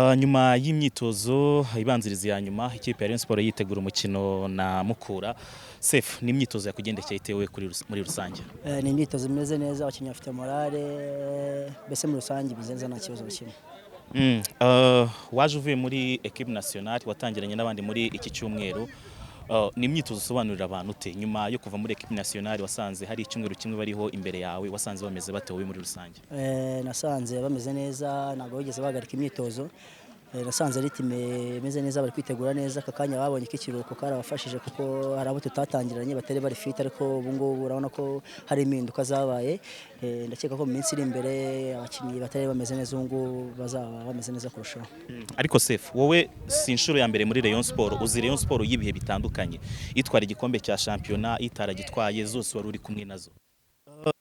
Nyuma y'imyitozo ibanziriza ya nyuma ikipe ya Rayon Sports yitegura umukino na Mukura. Sefu, ni imyitozo yakugendekeye itewe muri rusange? Ni imyitozo imeze neza, abakinnyi bafite morale, mbese muri rusange bizenza nta kibazo kimwe. Waje uvuye muri equipe nationale watangiranye n'abandi muri iki cyumweru. Ni imyitozo usobanurira abantu ute nyuma yo kuva muri equipe nationale wasanze hari icyumweru kimwe bariho imbere yawe, wasanze bameze batewe muri rusange? Nasanze bameze neza, ntabwo bigeze bahagarika imyitozo. Nasanze ritime imeze neza, bari kwitegura neza. Aka kanya babonye ko ikiruhuko karabafashije kuko hari abo tutatangiranye batari bari fit, ariko ubu ngubu urabona ko hari impinduka zabaye. Ndakeka ko mu minsi iri imbere abakinnyi batari bameze neza ubu ngubu bazaba bameze neza kurushaho. Ariko Sefu, wowe si inshuro ya mbere muri Rayon Sports, uzi Rayon Sports y'ibihe bitandukanye, itwara igikombe cya shampiyona, itaragitwaye, zose wari uri kumwe nazo.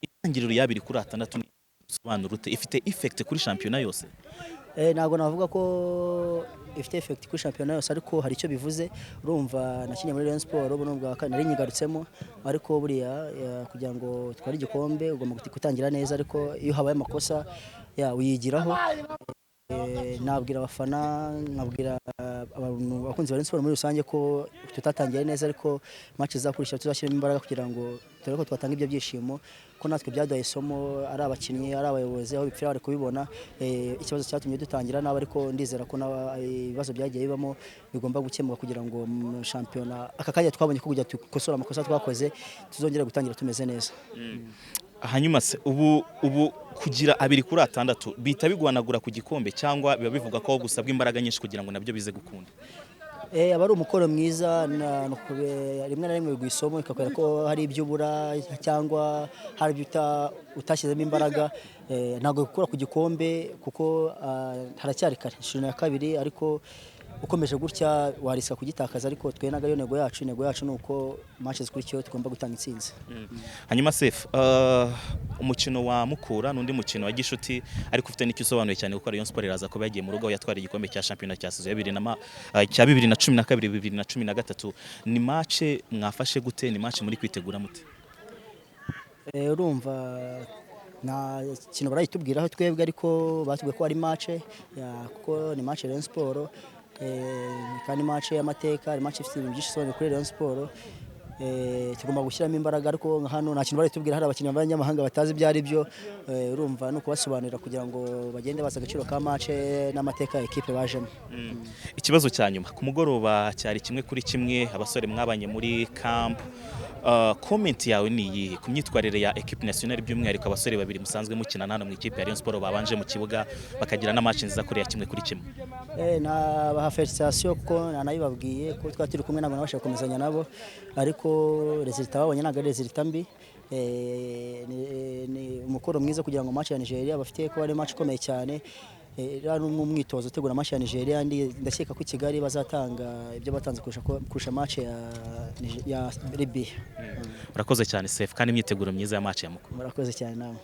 Itangiriro yabiri kuri 6 usobanura ute, ifite effect kuri shampiyona yose? Ntabwo navuga ko ifite effect kuri shampiyona yose, ariko hari icyo bivuze. Urumva nakinye muri Rayon Sports, ubu n'ubwa kane nari nyigarutsemo, ariko buriya kugira ngo tware igikombe ugomba gutangira neza, ariko iyo habaye amakosa uyigiraho. Nabwira abafana, nabwira abakunzi ba Rayon Sports muri rusange ko tutatangiye neza, ariko match zakurikira tuzashyiramo imbaraga kugira ngo turebe ko twatanga ibyo byishimo, ko natwe byaduhaye isomo, ari abakinnyi ari abayobozi aho bipfira bari kubibona. Ikibazo cyatumye dutangira nabi, ariko ndizera ko ibibazo byagiye bibamo bigomba gukemuka kugira ngo shampiyona aka kanya twabonye ko kujya tukosora amakosa twakoze tuzongera gutangira tumeze neza. Hanyuma se ubu kugira 2 kuri 6 bita bigwanagura ku gikombe, cyangwa biba bivuga ko gusabwa imbaraga nyinshi kugira ngo nabyo bize gukunda? Aba ari umukoro mwiza, rimwe na rimwe bigwisomo ikakwereka ko hari ibyo ubura cyangwa hari ibyo utashyizemo imbaraga. Ntabwo gukora ku gikombe kuko haracyari kare, inshuro ya kabiri, ariko ukomeje gutya warisa kugitakaza, ariko twe naga yo nego yacu ni uko match zikurikiyeho tugomba gutanga intsinzi. Hanyuma Sefu, umukino wa Mukura n'undi mukino wa gishuti, ariko ufite n'icyo usobanuye cyane kuko Rayon Sports iraza kuba yagiye mu rugo yatwara igikombe cya shampiyona cya saison ya 2012-2013. Ni match mwafashe gute? Ni match muri kwitegura mute? Urumva nta kintu barayitubwiraho twebwe, ariko batubwiye ko ari match kuko ni match Rayon Sports, kandi match y'amateka, ari match ifite ibintu byinshi isobanuye kuri Rayon Sports. Tugomba gushyiramo imbaraga, ariko hano nta kintu baritubwira. Hari abakinnyi b'abanyamahanga batazi ibyo ari byo, urumva no kubasobanurira kugira ngo bagende baza agaciro ka match n'amateka ya equipe bajemo. Ikibazo cya nyuma ku mugoroba cyari 1-1, abasore mwabanye muri camp. Comment yawe ni iyi ku myitwarire ya equipe nationale, by'umwihariko abasore babiri musanzwe mukina hano mu ikipe ya Rayon Sports babanje mu kibuga bakagira na match nziza kuri ya 1-1? Nabaha felicitation kuko nanabibabwiye ko twari turi kumwe nabo nabasha gukomezanya nabo, ariko resultat babonye ntabwo ari resultat mbi. Ni umukoro mwiza kugira ngo match ya Nigeria bafite ko ari match ikomeye cyane. Rero umwitozo utegura match ya Nigeria, ndakeka ko Kigali bazatanga ibyo batanze kurusha match ya Libya. Urakoze cyane Sefu, kandi imyiteguro myiza ya match ya Mukura. Murakoze cyane nawe.